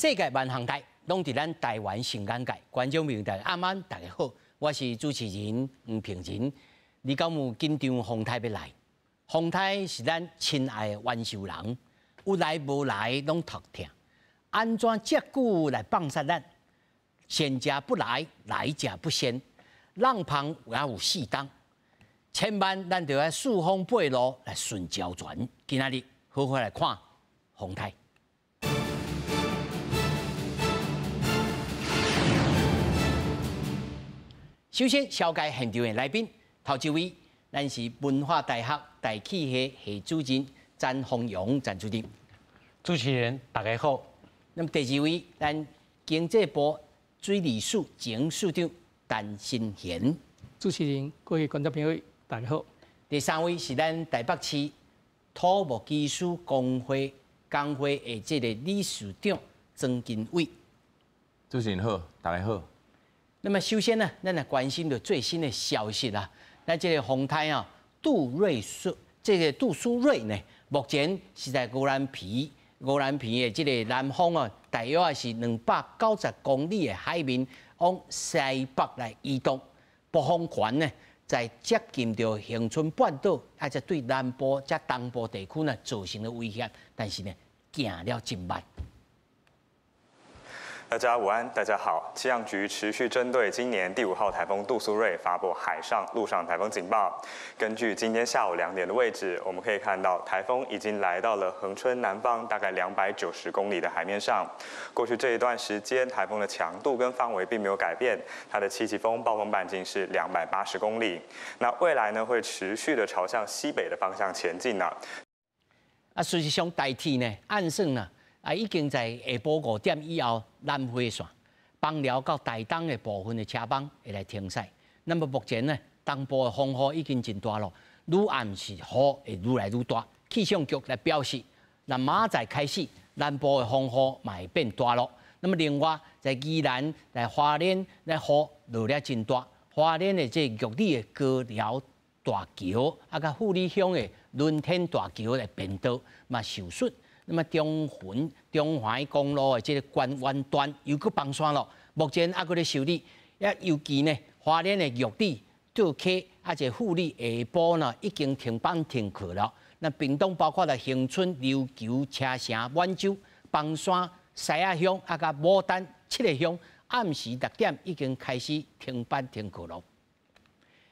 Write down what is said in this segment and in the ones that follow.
世界万航台，拢伫咱台湾新眼界。观众朋友大家晚安，大家好，我是主持人黄平仁。你敢有紧张航台要来？航台是咱亲爱的元首人，有来无来拢头疼。安怎借故来放杀咱？先者不来，来者不先，浪旁也有适当。千万咱就要四方八路来顺交船。今仔日好好来看航台。首先，紹介現場的來賓，頭一位，咱是文化大學大氣系系主任詹宏榮詹主任。主持人大家好。那麼第二位，咱經濟部水利署前署長陳新賢。主持人、各位觀眾朋友，大家好。第三位是咱台北市土木技術工會的這個理事長曾金偉。主持人好，大家好。那麼首先呢，咱來關心到最新的消息啦。咱這個航太啊，杜蘇芮呢，目前是在鵝鑾鼻的這個南方啊，大約是290公里的海面往西北來移動，北風圈呢，在接近到恆春半島，而且對南部、加東部地區呢造成了威脅，但是呢，行了真慢。大家午安，大家好。气象局持续针对今年第5号台风杜苏芮发布海上、陆上台风警报。根据今天下午2点的位置，我们可以看到台风已经来到了恒春南方大概290公里的海面上。过去这一段时间，台风的强度跟范围并没有改变，它的7级风暴风半径是280公里。那未来呢，会持续的朝向西北的方向前进呢。事实上，大体呢，按算呢。已經在下晡5點以後，南回線、枋寮到台東的部分的車幫會來停駛。那麼目前呢，東部的風雨已經真大咯，愈暗時雨會愈來愈大。氣象局來表示，那明仔開始，南部的風雨嘛會變大咯。那麼另外，在宜蘭、來花蓮、來雨落了真大。花蓮的這玉里的高寮大橋，甲富里鄉的輪天大橋來變道嘛受損。那麼中環公路的這個關灣段又佫崩山咯，目前還佫咧修理。尤其呢，花蓮的玉里、杜溪啊，這富里下晡呢已經停班停課了。那屏東包括了恆春、琉球、車城、滿洲、崩山、西仔鄉啊，甲牡丹7個鄉，暗時6點已經開始停班停課了。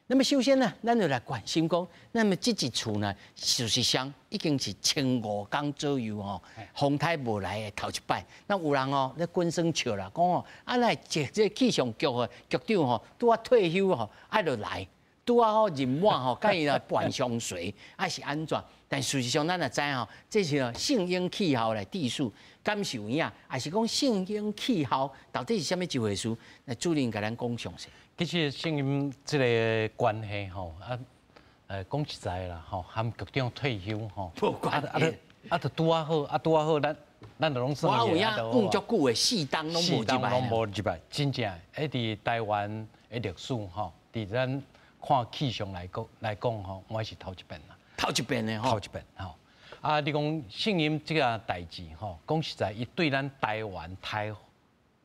那麼首先呢，咱就來關心講，那麼這一次呢，事實上已經是15天左右哦，風台無來的頭一擺。那有人哦，咧滾酸笑啦，講哦，來這氣象局的局長吼，拄啊退休吼，愛就來，拄啊好任滿吼，甲伊來辦香水，還是安怎？但事實上，咱也知吼，這是聖嬰氣候來地數感受影，還是講聖嬰氣候到底是啥物一回事？那主任甲咱講詳細。其實聖嬰這個關係吼，講實在啦吼，含局長退休吼，無關係，就拄啊好，咱就攏算我有影講足久的4冬攏無入來，真正喺佇台灣的歷史吼，佇咱看氣象來講吼，我是頭一遍啦。頭一遍的吼，吼。你講聖嬰這個代志吼，講實在，伊對咱台灣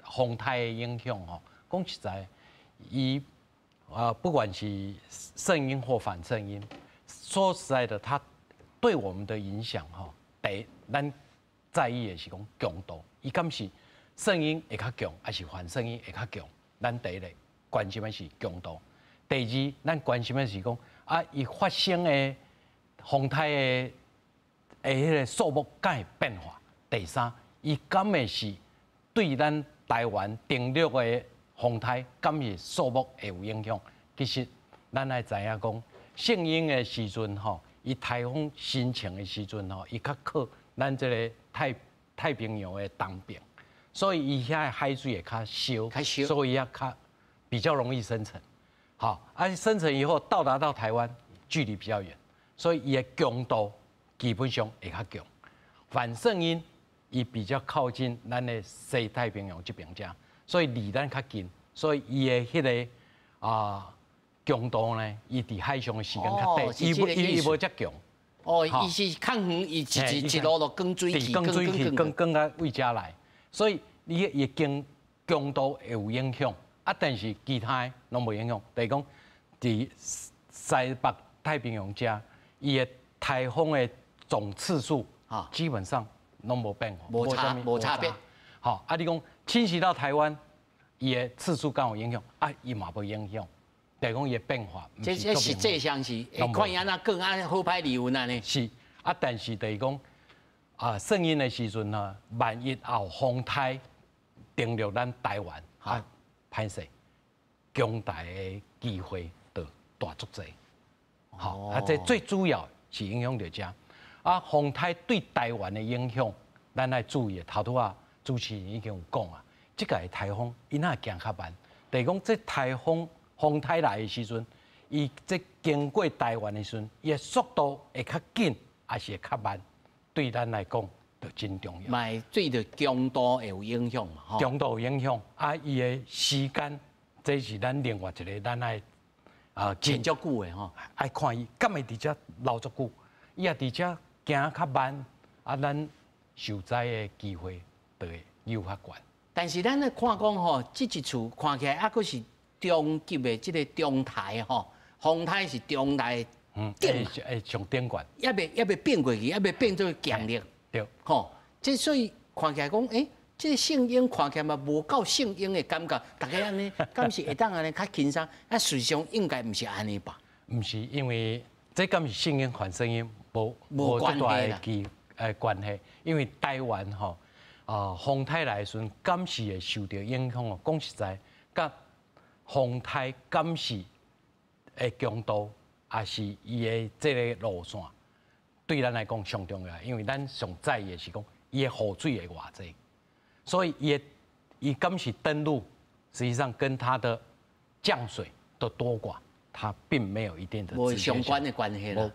風台的影響吼，講實在。伊不管是聖嬰或反聖嬰，說實在的，它對我們的影響哈，咱在意的是講強度，伊敢是聖嬰會較強，還是反聖嬰會較強？咱第一個關心的是強度，第二咱關心的是講伊發生的風台的迄個數目敢會變化？第三，伊敢會是對咱台灣登陸的風台敢是數目會有影響？其實咱愛知影講，聖嬰的時陣吼，伊颱風形成的時陣吼，伊較靠咱這個太平洋的東邊，所以伊遐海水會較燒，所以也比較容易生成。好，生成以後到達到台灣，距離比較遠，所以伊的強度基本上會較強。反聖嬰伊比較靠近咱的西太平洋這邊遮。所以離咱較近，所以伊的迄個強度呢，伊伫海上的時間較短，伊無遮強。伊是較遠，伊一路落更水去，更較位遮來，所以你也强度会有影响，但是其他的拢无影响。就是讲，伫西北太平洋遮，伊的台风的总次数基本上拢无变化，无差别。好，你讲侵袭到台湾，伊的次数敢有影响？伊嘛无影响。就是讲伊的变化，这实际上是看伊安那更安好歹离婚安尼。是但是就是讲圣婴的时阵呢，万一后风台登陆咱台湾，歹势，强大的机会就大足济。好，这最主要是影响到遮。风台对台湾的影响，咱要注意。头拄主持人已经有讲啊，这个台风伊哪行较慢？就是讲这台风台来的时阵，伊这经过台湾的时阵，伊的速度会较紧，还是会较慢？对咱来讲，就真重要。买对着强度会有影响嘛？强度有影响，伊的时间，这是咱另外一个咱爱真足久的吼，爱看伊敢会伫遮留足久，伊也伫遮行较慢，咱受灾的机会就会又较悬。但是咱来看讲吼，这一厝看起来还佫是中级的这个中台吼，风台是中台顶，上顶悬，也未变过去，也未变做强烈，对，吼，这所以看起来讲，这个圣婴看起来嘛无够圣婴的感觉，大家安尼，敢是会当安尼较轻松？实际上应该毋是安尼吧？毋是，因为这敢是圣婴反圣婴无关系啦，关系，因为台湾吼风台来的时阵，敢是会受到影响哦。讲实在，甲风台敢是的强度，也是伊的这个路线，对咱来讲上重要，因为咱上在意的是讲伊的雨水会偌济，所以伊敢是登陆，实际上跟它的降水的多寡，它并没有一定的无相关的关系啦。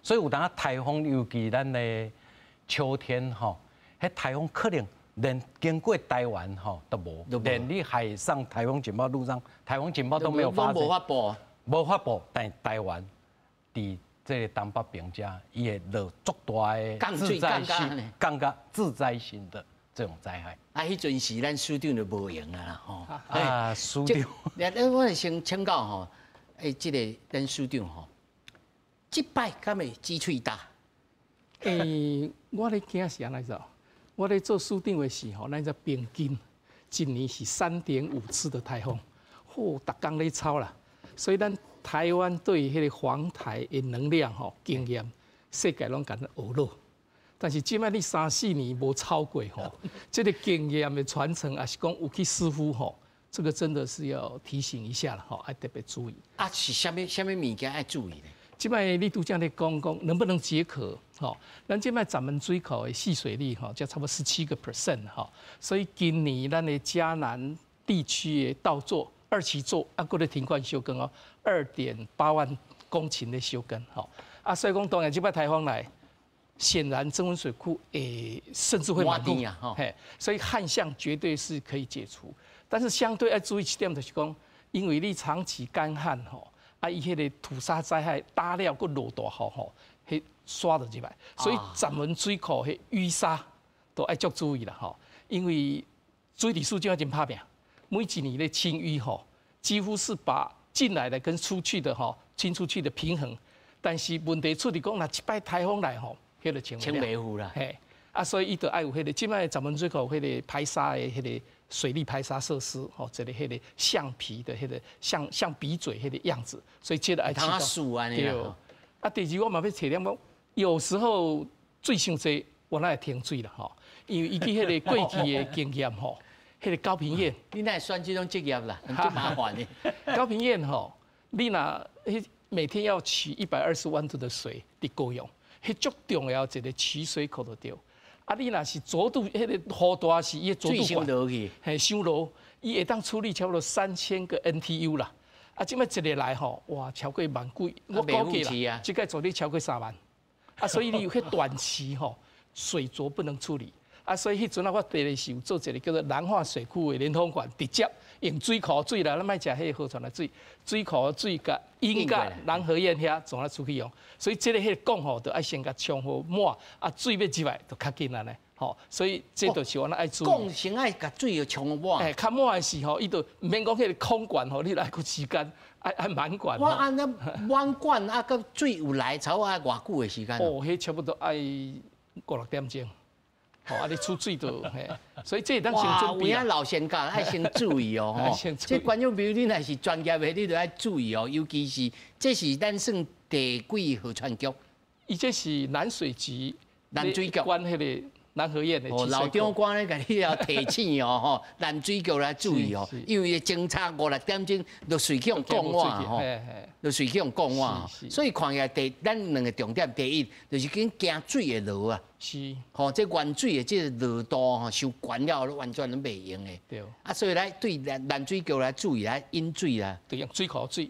所以有当台风，尤其咱的秋天吼。迄台风可能连经过台湾吼都无，连你海上台风警报、路上台风警报都没有发生，无发布。但台湾伫这个东北边遮，伊会落足大的自灾性、自灾性的这种灾害。迄阵时咱署长就无用啊吼。署长，我先请教吼，这个咱署长吼，这摆敢会支喙大？我咧惊是安尼做。我咧做署长的时候，咱在平均一年是3.5次的台风，逐工咧操啦。所以咱台湾对迄个防台的能量经验，世界拢敢学落。但是即摆你3、4年无超过这个经验的传承，也是讲有去师傅这个真的是要提醒一下了要特别注意。是啥物物件要注意呢？即摆你拄则咧讲能不能解渴？咱即摆咱们水口的蓄水率才差不多17%所以今年咱的嘉南地区的稻作2期作搁咧停灌休耕2.8万公顷的休耕所以讲当然即摆台风来，显然曾文水库甚至会满地所以旱象绝对是可以解除，但是相对要注意一点就是讲，因为你长期干旱伊迄个土砂灾害大料佮落大雨迄刷到入来，所以咱们水库迄淤沙都爱足注意啦因为水利署就要真拍拼，每一年咧清淤几乎是把进来的跟出去的清出去的平衡，但是问题出伫讲，若一摆台风来迄个清袂赴啦。所以伊就爱有迄个，即摆咱们水库迄个排沙的迄个水利排沙设施，这个迄个橡皮的迄个像笔嘴迄个样子，所以这个爱它树安尼啦。第二我嘛要提点讲，有时候水伤济，我那会停水啦因为伊去迄个过去的经验迄个高屏堰，你那选这种职业啦，很麻烦的。高屏堰你若每天要取120万度的水伫高用，迄足重要一个取水口就对。你若是浊度，迄个雨大是伊个浊度水落去，伤落，伊会当处理差不多3000个 NTU 啦。即摆一日来哇，超过1万几，我估计啦，即个做你超过3万。所以你有迄短期水浊不能处理。所以迄阵我第二是有做一个叫做南化水库的连通管，直接用水库水啦，咱莫食迄个河川的水，水库的水甲引甲南河堰遐从那出去用。所以这个迄个管就爱先甲冲好满，水要入来就较紧安尼。吼，所以这就是我们爱注意。讲先爱甲水要冲满。较满的时候，伊就唔免讲迄个空管吼，你来个时间爱满管。我按那满管啊，个水有来潮啊，偌久的时间？哦，迄差不多爱5-6点钟。哦，啊，你出水就嘿，所以这当先准备。有影老先讲，爱先注意哦，吼。这观众朋友，你若是专业的，你就要注意哦，尤其是这是咱算第几河川局？伊这是南水局、南水局管迄个南河堰的。哦，老长官咧，甲你要提醒哦，吼，南水局来注意哦，因为侦查5-6点钟就随去用讲话吼，就随去用讲话，所以看起来咱两个重点，第一就是紧惊水的落啊，是，吼，这原水的这个落度吼受管了，完全都袂用的，对，啊，所以来对南水局来注意来引水啦，对，用水库水，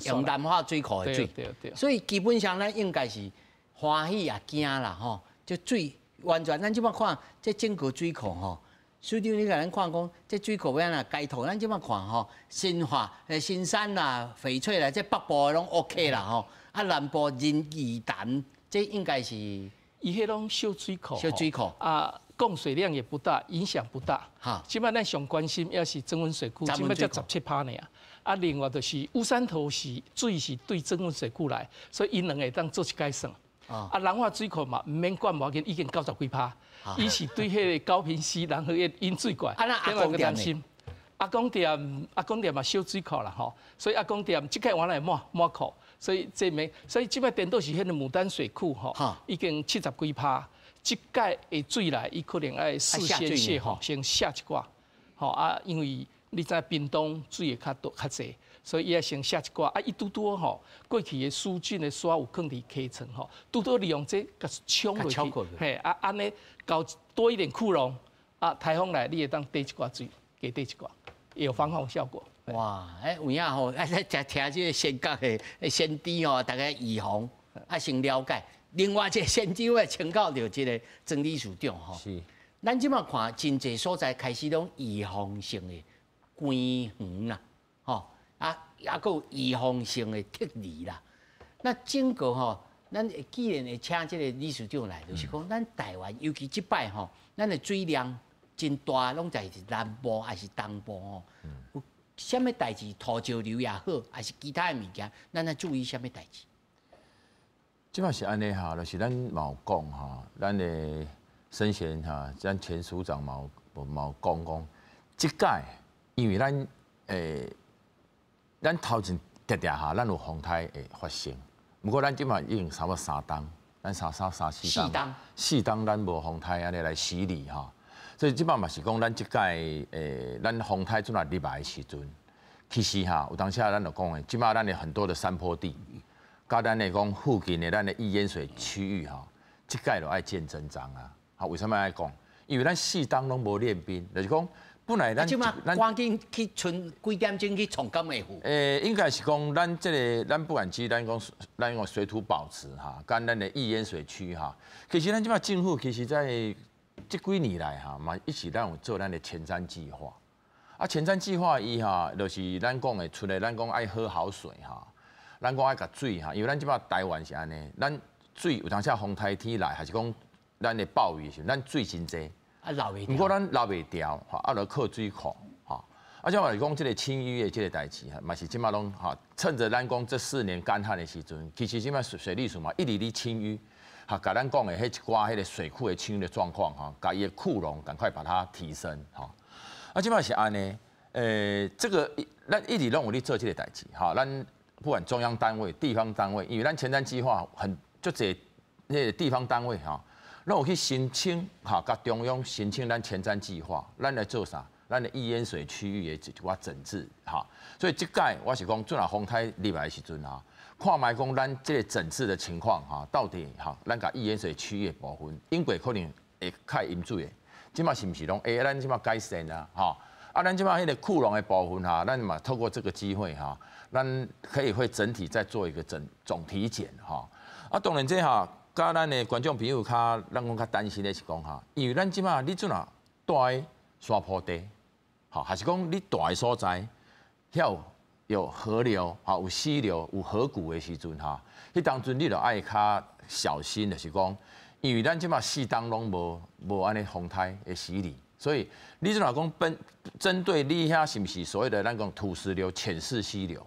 用淡化水库的水，对，所以基本上咱应该是欢喜也惊啦，吼，就水。完全，咱即摆看这整个水库吼，所以你甲咱看讲，这水库要安怎改图，咱即摆看吼，新化、新山啦、翡翠啦，这北部的拢 OK 啦吼，啊南部仁义潭，这应该是伊迄种小水库，小水库啊，供水量也不大，影响不大。哈，即摆咱上关心要是曾文水库，即摆才17%呢。啊，另外就是乌山头是水是对曾文水库来，所以因两个当做一改算。啊，南化水库嘛，唔免管无紧，已经90几%。伊是对迄个高屏溪、南河堰引水管，千万个担心。阿公店嘛小水库啦吼，所以阿公店即个原来满库，所以所以即摆颠倒是迄个牡丹水库吼，已经70几%。即届的水来，伊可能爱事先泄吼，先下一寡。吼啊，因为你知屏东水会较济。所以伊要先下一寡啊，伊拄拄吼，过去的疏浚的沙有放伫溪层吼，拄拄利用这甲冲落去，嘿啊，安尼搞多一点库容啊，台风来你会当滴一寡水，给滴一寡，有防洪效果。哇，有影吼，再听这个先觉的先知吼，大家预防啊先了解。另外一个先知我请教到这个曾理事长吼，是，咱即马看真济所在开始拢预防性的关园啦，吼。啊，也有预防性的撤离啦。那整个吼，咱既然会请这个理事长来，就是讲咱台湾，尤其这摆吼，咱的水量真大，拢在南部还是东部吼。有啥物代志，土石流也好，还是其他的物件，咱要注意啥物代志？即摆是安尼哈，就是咱嘛有讲哈，咱的申贤哈，咱前署长嘛有讲，即届因为咱咱头前常哈，咱有风台会发生。不过咱即马已经差不多3档，咱4档，咱无风台安尼来洗礼哈。所以即摆嘛是讲，咱即届咱风台阵来入来的时阵，其实哈有当时咱就讲的，即马咱的很多的山坡地，甲咱的讲附近的咱的易淹水区域哈，即届就爱见真章啊。好，为什么爱讲？因为咱4档拢无练兵，就是讲。本来咱赶紧去存几点钟去重建维护。应该是讲咱这个咱不管机，咱讲水土保持哈，跟咱的易淹水区哈。其实咱即马政府其实在这几年来哈，嘛一起咱有做咱的前瞻计划。啊，前瞻计划伊哈，就是咱讲的出来，咱讲爱喝好水哈，咱讲爱甲水哈，因为咱即马台湾是安尼，咱水有当时风台天来，还是讲咱的暴雨时，咱水真济。啊，留袂。不过咱留袂掉，哈，啊，就靠水库，哈。啊，像我讲这个清淤的这个代志，嘛是即马拢哈，趁着咱讲这4年干旱的时阵，其实即马水利署嘛一直咧清淤，哈，甲咱讲的迄一寡迄个水库的清淤的状况，哈，甲伊的库容赶快把它提升，哈。啊，即马是安尼，这个咱一直拢有咧做这个代志，哈，咱不管中央单位、地方单位，因为咱前瞻计划就这那个地方单位哈。咱有去申请，哈，甲中央申请咱前瞻计划，咱来做啥？咱的易淹水区域的一寡整治，哈。所以这届我是讲，阵啊风台入来的时阵啊，看卖讲咱这个整治的情况哈，到底哈，咱甲易淹水区域的部分，因过可能会较淹水的，即马是毋是拢？咱即马改善啊，哈。啊，咱即马迄个库容的部分哈，咱嘛透过这个机会哈，咱可以会整体再做一个总体检哈。啊，当然这哈。甲咱的观众朋友咱讲较担心的是讲哈，因为咱即马你阵啊大的山坡地，好，还是讲你大的所在，有河流，哈，有溪流，有河谷的时阵哈，迄当阵你就爱较小心，就是讲，因为咱即马四档拢无安尼风台的洗礼，所以你若讲针对你遐是毋是所谓的咱讲土石流、浅式溪流，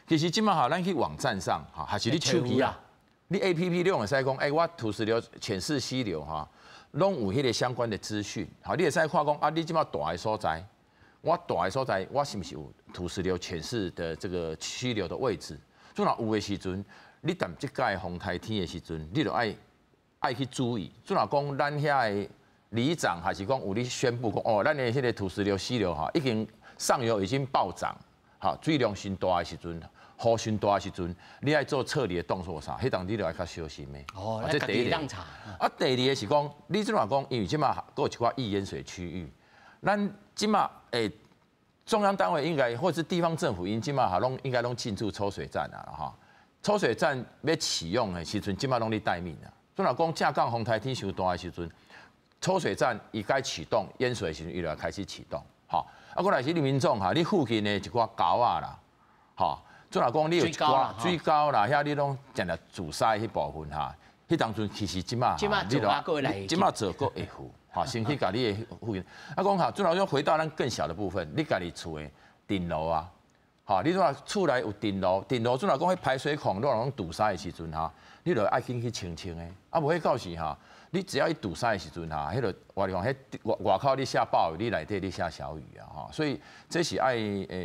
其实即马哈，咱去网站上哈，还是你手机啊，你 APP 你用会使讲，我土石流、浅式溪流哈，拢有迄个相关的资讯，好，你会使看讲啊，你即马大的所在，我大的所在，我是毋是有土石流、浅式的这个溪流的位置？若有的时阵，你当即届风台天的时阵，你就爱去注意。若讲咱遐的里长还是讲有咧宣布讲，哦，咱的迄个土石流、溪流哈，已经上游已经暴涨，哈，水量新大的时阵，雨新大的时阵，你爱做撤离的动作啥？迄当你就爱较小心的。哦，这第一个。啊，第二个是讲，你即马讲，因为即马都有一寡易淹水区域，咱即马中央单位应该或是地方政府，因即马哈拢应该拢进驻抽水站啊，哈，抽水站要启用的时阵，即马拢咧待命啊。若讲正港风台天伤大的时阵，抽水站伊该启动，淹水的时阵伊就要开始启动，哈。啊，过来是你民众哈，你附近的一寡沟啊啦，哈，若讲你有一寡水沟啦，遐你拢定定阻塞迄部分哈，迄当阵其实即马你就即马做个会付，哈，先去甲你的附近。啊，讲哈，若讲回到咱更小的部分，你家己厝的顶楼啊，哈，你若厝内有顶楼，若讲迄排水孔若讲堵塞的时阵哈。你就爱去清清的，啊，无迄到时哈，你只要一堵塞的时阵哈，迄个我讲迄外口你下暴雨，你内底你下小雨啊，哈，所以这是爱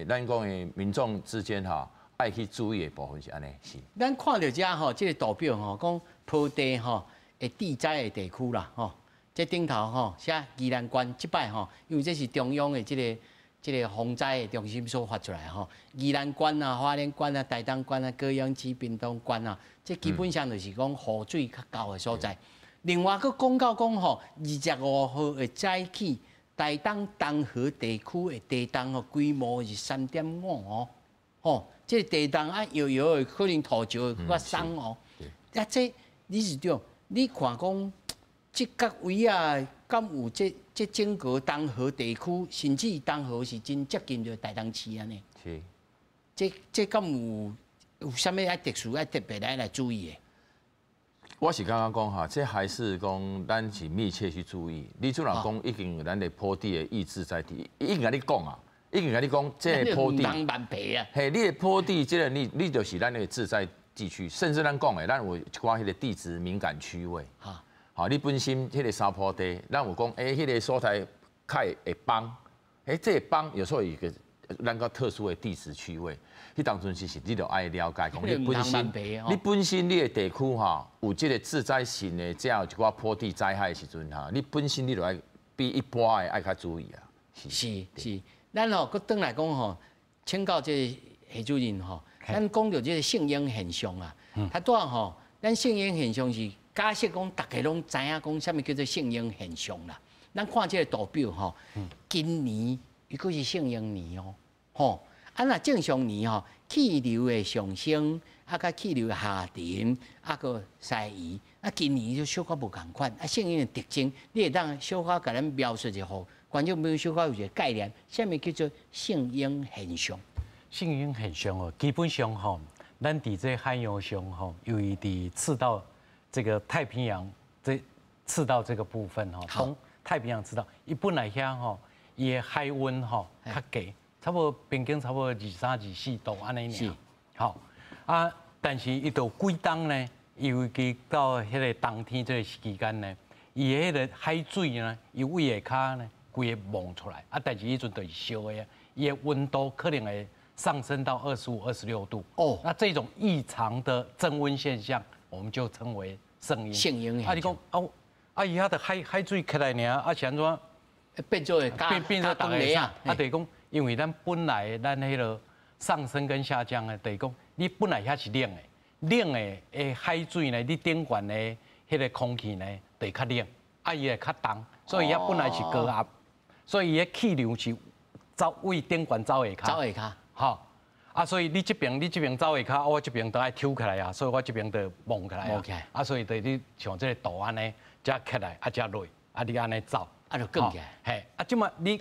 咱讲的民众之间哈，爱去注意的部分是安尼是。咱看到遮吼，这个图表吼，讲坡地吼，地灾的地区啦，吼，这顶头吼写宜兰县即摆吼，因为这是中央的这个洪灾的中心所发出来吼，宜兰县啊、花莲县啊、台东县啊、高雄市、屏东县啊，这基本上就是讲雨水较高的所在。另外，佫讲到讲吼，25号的早起，台东东河地区的地震吼，规模是3.5哦，吼，这个地震啊，摇的可能土石会较松哦。啊，这你是对，你看讲，这各位啊，敢有这整个东河地区，甚至东河是真接近着台东市安尼。是。这敢有啥物爱特殊爱特别来注意的？我是刚刚讲哈，这还是讲咱是密切去注意。你主若讲已经有咱的坡地的意志在地，已经甲你讲啊，已经甲你讲这个坡地。嘿，你的坡地，这个你就是咱的自在地区，甚至咱讲的，咱有一寡迄个地质敏感区位。哈。好，你本身迄个山坡地，咱有讲，迄个所在较会崩，这个崩有时候有一个咱个特殊的地质区位，迄当阵其实你就爱了解讲，你本身你的地区哈有这个自灾性的，这样有一寡坡地灾害的时阵哈，你本身你就爱比一般的爱较注意啊。是，咱吼佮转来讲吼，请教这个主任吼，咱讲到这个性婴现象啊，他多吼，咱性婴现象是。假设讲，大家拢知影讲，啥物叫做性婴现象啦？咱看这个图表吼，今年伊佫是性婴年哦，吼，啊那正常年吼，气流的上升，啊甲气流的下沉，啊个西移，啊今年就小可无共款，啊性婴的特征，你会当小可甲咱描述一下，观众朋友小可有一个概念，啥物叫做性婴现象？性婴现象哦，基本上吼，咱伫这海洋上吼，由于伫赤道。这个太平洋赤道这个部分哈，从太平洋赤道，伊本来遐吼，伊的海温吼较低，差不多平均差不多23、24度安尼尔。好啊，但是伊到几冬呢？尤其到迄个冬天这个期间呢，伊的迄个海水呢，伊位下骹呢，规个冒出来啊，但是迄阵就是烧的啊，伊的温度可能会上升到25、26度。哦，那这种异常的增温现象，我们就称为性婴啊，你讲伊遐的海水起来尔，啊是安怎变做变做大个啊？啊，就是讲，因为咱本来咱迄个上升跟下降的，就是讲，你本来遐是冷的，冷的海水呢，你顶悬的迄个空气呢，就较冷，啊伊会较重，所以遐本来是高压，所以伊的气流是为顶悬走下骹，好。啊，所以你这边走下骹，我这边都爱抽起来啊，所以我这边就蒙起来啊。啊，所以对你像这个图安尼，才起来啊，才落，啊你安尼走，啊就降起来。嘿，啊，即马你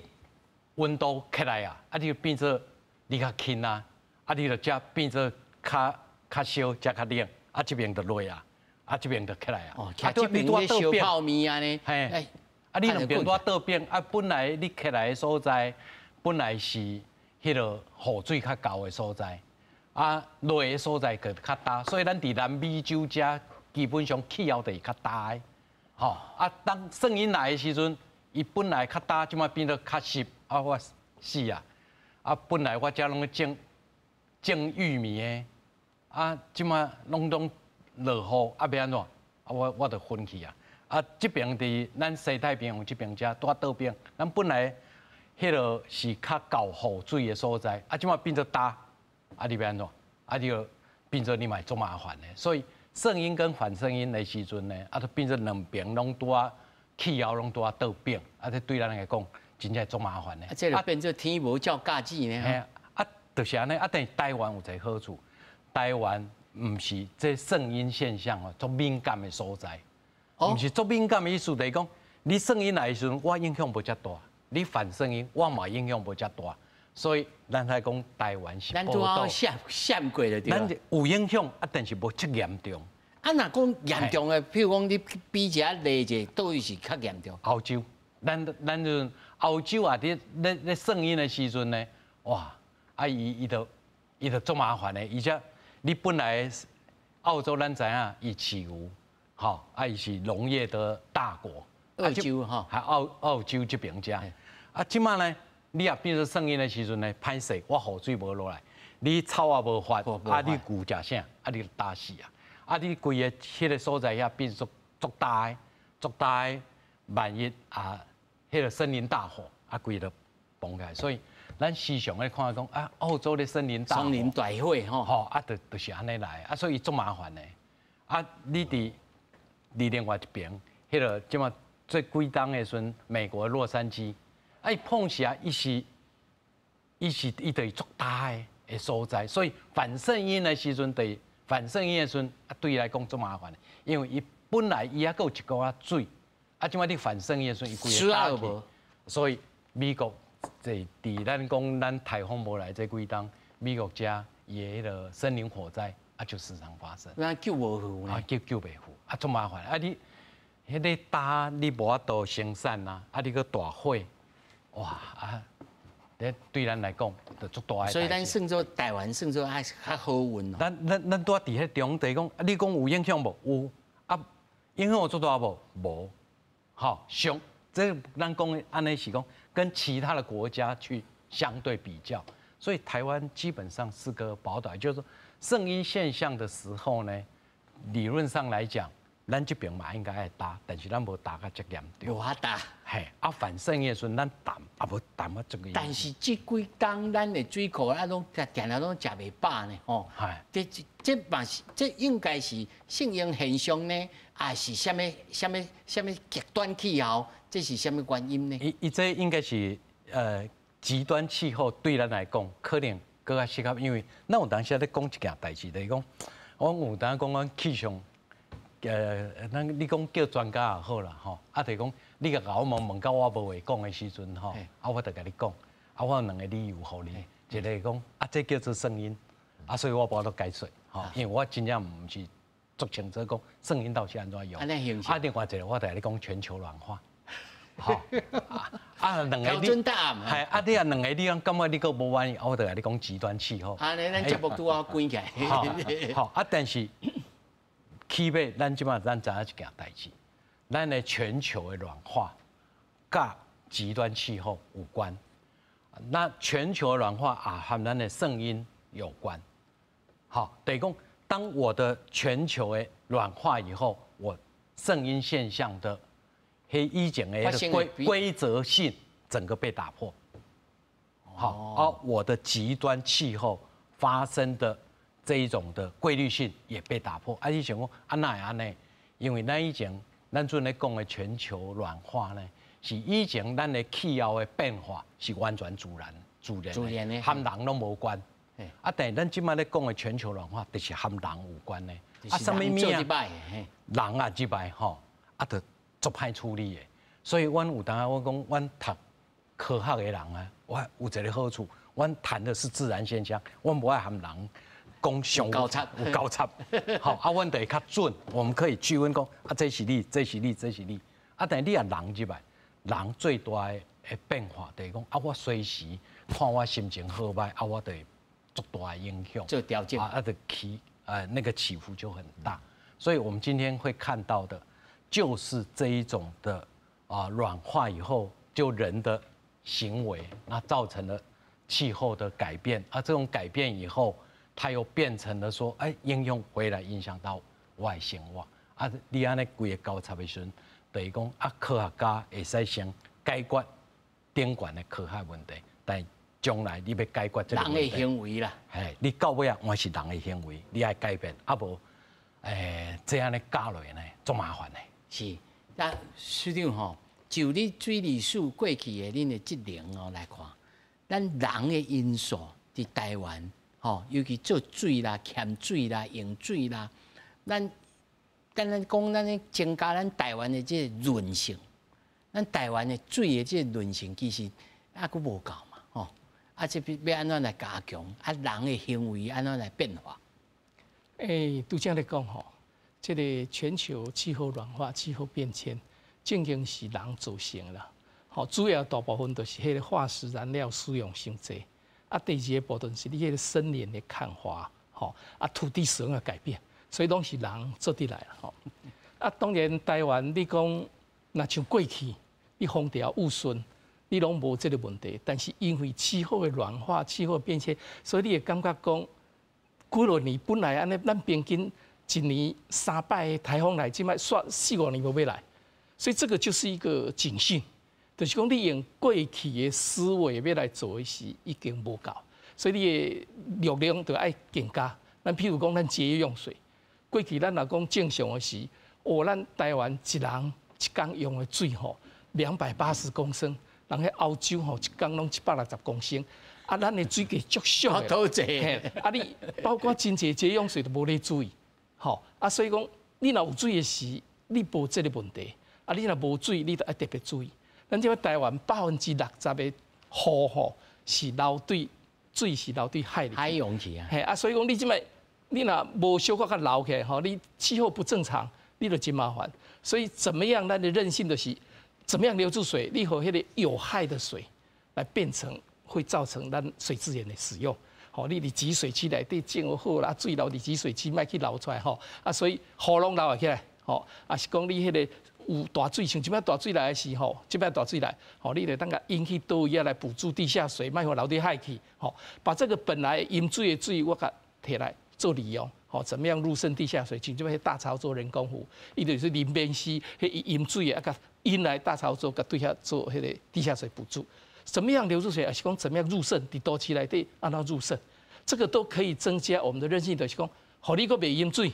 温度起来啊，啊你就变做你较轻啊，啊你就才变做较烧，才较冷，啊这边就落啊。啊这边就起来啊。哦，这边在烧泡面啊呢。嘿，啊你两边都倒边，啊本来你起来的所在，本来是迄个雨水较高的所在，啊落的所在就较大，所以咱伫南美洲遮基本上气候就是较大的。吼，啊当圣婴来的时阵，伊本来较大，即马变得较湿，啊我死啊！啊本来我遮拢种玉米的，啊即马拢落雨，啊要安怎？啊我就昏去啊！啊这边伫咱西太平洋这边遮拄倒边，咱本来迄个是较够雨水的所在，啊即马变做大，啊你要安怎？啊你就变做你嘛做麻烦的，所以圣婴跟反圣婴的时阵呢，啊都变做两边拢拄啊气候拢拄啊倒变，啊这对咱来讲真正做麻烦的。啊这就变做天无照价子呢。嘿啊，就是安尼，啊但是台湾有一个好处，台湾毋是这圣婴现象哦，足敏感的所在。毋是足敏感的意思，就是讲你圣婴来的时阵，我影响无遮大；你反圣婴，我嘛影响无遮大。所以咱来讲，台湾是咱都要闪过的对吧？咱有影响，啊，但是无遮严重。啊，若讲严重的，譬如讲你比一下例者，倒位是较严重。欧洲，咱就欧洲啊，咧圣婴的时阵呢，哇，啊伊就足麻烦的，而且你本来澳洲咱知影伊饲牛。好，啊，伊是农业的大国，澳洲哈，还澳洲这边遮，啊，即马呢，你也变成圣婴的时阵呢，歹势，我雨水无落来，你草也无发，啊，你牛食啥，啊，你就打死啊，啊，你规个迄个所在遐变足大的，万一啊，迄个森林大火，啊，规个崩开，所以咱时常咧看讲啊，澳洲的森林大火吼，吼，啊，就是安尼来，啊，所以足麻烦的，啊，你伫另外一边，迄个即马最几当的时阵，美国洛杉矶，啊，伊碰下伊就是足大的所在，所以反圣婴的时阵，反圣婴的时阵，啊，对伊来讲足麻烦的，因为伊本来伊还有一个水，啊，即马你反圣婴的时阵，伊规个打去，所以美国伫咱讲咱台风无来这几当，美国遮伊的迄个森林火灾啊，就时常发生。那救无赴呢？啊，救袂赴。啊，足麻烦！啊，你迄个打你无法度生产呐，啊，你个大火，哇啊！对咱来讲，就足大。所以咱算做台湾算做还较好运咯。咱拄伫迄中地讲，啊，你讲有影响无？有啊，影响有足大无？无。好，上这咱讲安尼是讲跟其他的国家去相对比较，所以台湾基本上是个宝岛，就是说圣婴现象的时候呢。理论上来讲，咱这边嘛应该爱打，但是咱无打甲遮严重。无法打。嘿，啊反圣婴的时阵，咱淡啊无淡啊这个。但是这几天咱的水库啊，拢定定拢食袂饱呢，吼。系。这嘛是，这应该是圣婴现象呢，还是什么极端气候？这是什么原因呢？伊这应该是极端气候对咱来讲，可能更加适合，因为咱有当时咧讲一件代志，就是讲。我有当讲阮气象，咱你讲叫专家也好啦，吼，啊，就是讲你甲我问到我无话讲的时阵，吼，啊，我就甲你讲，啊，我有两个理由互你，一个讲啊，这叫做圣婴，啊，所以我无法度解释，吼，因为我真正毋是足清楚讲圣婴到底安怎用，啊，另外一个我就甲你讲全球暖化。好，啊，两个你，系啊，你啊两个你感觉你个无满意，我就甲你讲极端气候。啊，咱节目拄好关起来。好，啊，但是起码咱即马咱知影一件代志，咱的全球的暖化，甲极端气候有关。那全球的暖化啊，和咱的圣婴有关。好，等于讲，当我的全球的暖化以后，我圣婴现象的。以前的规则性整个被打破，好，而我的极端气候发生的这一种的规律性也被打破。啊，以前讲安那安呢？因为咱以前咱阵咧讲的全球暖化呢，是以前咱的气候的变化是完全自然的，和人拢无关。啊，但是咱即摆咧讲的全球暖化，就是和人有关的。啊，什么物啊？人啊，即摆吼，啊，就。足歹处理的，所以阮有当我讲，阮读科学的人啊，我有一个好处，阮谈的是自然现象，阮无爱和人讲上高插，有高插，好，啊，阮就会较准，我们可以区分讲，啊，这是你，这是你，这是你，啊，但是你也人入来，人最大的变化就是讲，啊，我随时看我心情好歹，啊，我就会足大的影响，做调整，啊，那个起伏就很大，所以我们今天会看到的，就是这一种的软化以后，就人的行为，那造成了气候的改变，啊，这种改变以后，它又变成了说，应用回来影响到我的生活，啊，你安尼规个高插的时阵，等于讲科学家会使先解决顶悬的科学问题，但将来你要解决这个人的行为啦，你到尾啊，还是人的行为，你爱改变，啊无，这样的加落呢，足麻烦的。是，那市长吼，就你水利署过去的恁的职能来看，咱人的因素伫台湾吼，尤其做水啦、欠水啦、用水啦，咱讲咱咧增加咱台湾的这个韧性，咱台湾的水的这个韧性其实还佫无够嘛，吼，这要安怎来加强？人的行为安怎来变化？拄则咧讲吼，这个全球气候暖化、气候变迁，正经是人造成啦。吼，主要大部分都是迄个化石燃料使用伤济。第二个部分是你迄个森林的砍伐，土地使用的改变，所以拢是人做得来啦。当然台湾你讲，若像过去，你风调雨顺，你拢无这个问题。但是因为气候的暖化、气候变迁，所以你会感觉讲，几落年本来安尼，咱平均一年3摆的台风来，即摆煞4、5年无要来，所以这个就是一个警讯。就是讲，你用过去的思维要来做的是已经无够，所以你的力量就要增加。咱譬如讲，咱节约用水，过去咱若讲正常的是，咱台湾一人一工用的水吼280公升，人喺欧洲吼一工拢160公升，咱的水价足俗的，好济，你包括真济节约用水都无咧注意，所以讲，你若有水的时，你无这个问题，你若无水，你就要特别注意。咱即个台湾60%的雨吼是流对水是流对海里，海洋去啊。所以讲你即摆你若无小可较流起来，你气候不正常，你就真麻烦。所以怎么样，咱的韧性就是怎么样留住水，你和迄个有害的水来变成会造成咱水资源的使用。你伫集水区内底种好啦，水流伫集水区，莫去流出来所以雨拢流起来是讲你迄个。有大水，像即摆大水来的时候，即摆大水来，你得当个引起倒移来补助地下水，莫互流伫海去，把这个本来饮水的水我甲摕来做利用，怎么样入渗地下水？像即摆大潮做人工湖，伊就是林边溪迄饮水的甲引来大潮做，甲对遐做迄个地下水补助。怎么样流入水？还是讲怎么样入渗？伫多期内底按照入渗，这个都可以增加我们的韧性。就是讲，互你个袂饮水，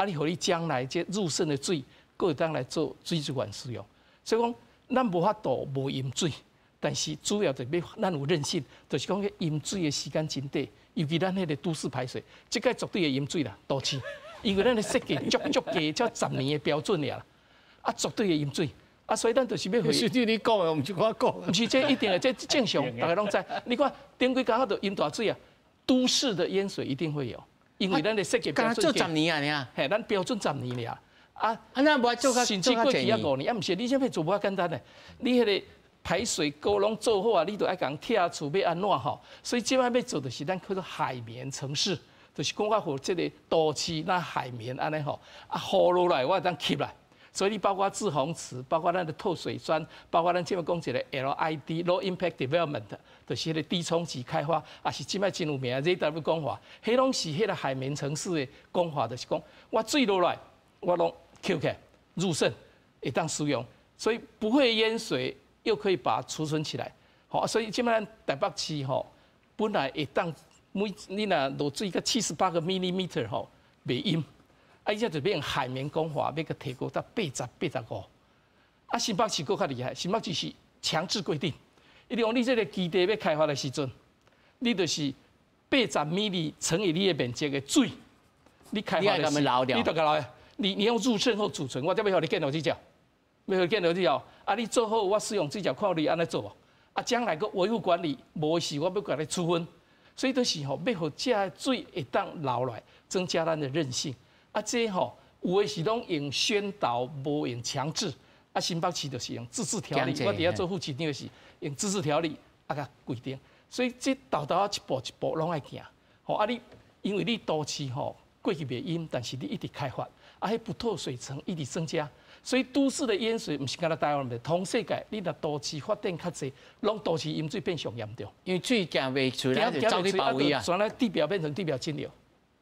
你互你将来这入渗的水。各当来做水资源使用，所以讲咱无法度无饮水，但是主要就要咱有韧性，就是讲饮水的时间真短，尤其咱迄个都市排水，这个绝对会饮水啦，都市，因为咱的设计足低，才10年的标准尔，绝对会饮水，所以咱就是要回。是你讲的，唔是我讲。唔是这一定的，这正常，大家拢知。你看，顶几工都饮大水啊，都市的淹水一定会有，因为咱的设计标准。做10年啊，嘿，咱标准10年了。那无做较甚至过去5年，唔是你现在做无简单的，你迄个排水沟拢做好啊，你都爱讲拆除要安怎吼？所以即摆要做的是咱叫做海绵城市，就是讲互这个都市那海绵安尼吼，雨落来我当吸来，所以你包括滞洪池，包括咱的透水砖，包括咱即摆讲一个 LID Low Impact Development， 就是迄个低冲击开发，也是即摆真有名的 ZW 讲法，迄拢是迄个海绵城市的讲法，就是讲我水落来，我拢吸起来入渗，会当使用，所以不会淹水，又可以把它储存起来。所以基本上台北市本来会当你若落水个78个 millimeter 袂淹，伊只就变海绵工法，要个提高到80、85。新北市更较厉害，新北市是强制规定，伊讲你这个基地要开发的时阵，你就是80 mm 乘以你的面积的水，你开发的时，你就给留。你用入渗后储存，我再要互你建楼水饺，要互你建楼水饺。你做好我使用水饺，看你安尼做将来个维护管理，无时我要甲你处分。所以都是吼，要互这水会当流来，增加咱的韧性。啊，这吼有的是拢用宣导，无用强制。啊，新北市就是用自治条例，我伫遐做副市长是用自治条例啊甲规定。所以这道道一步一步拢爱行。吼啊，你因为你都市吼过去袂淹，但是你一直开发，啊，迄不透水层一直增加。所以都市的淹水不是干那台湾的，全世界你若都市发展较济，拢都市淹水变上严重。因为水行袂出来，就走去包围啊，转来地表变成地表径流，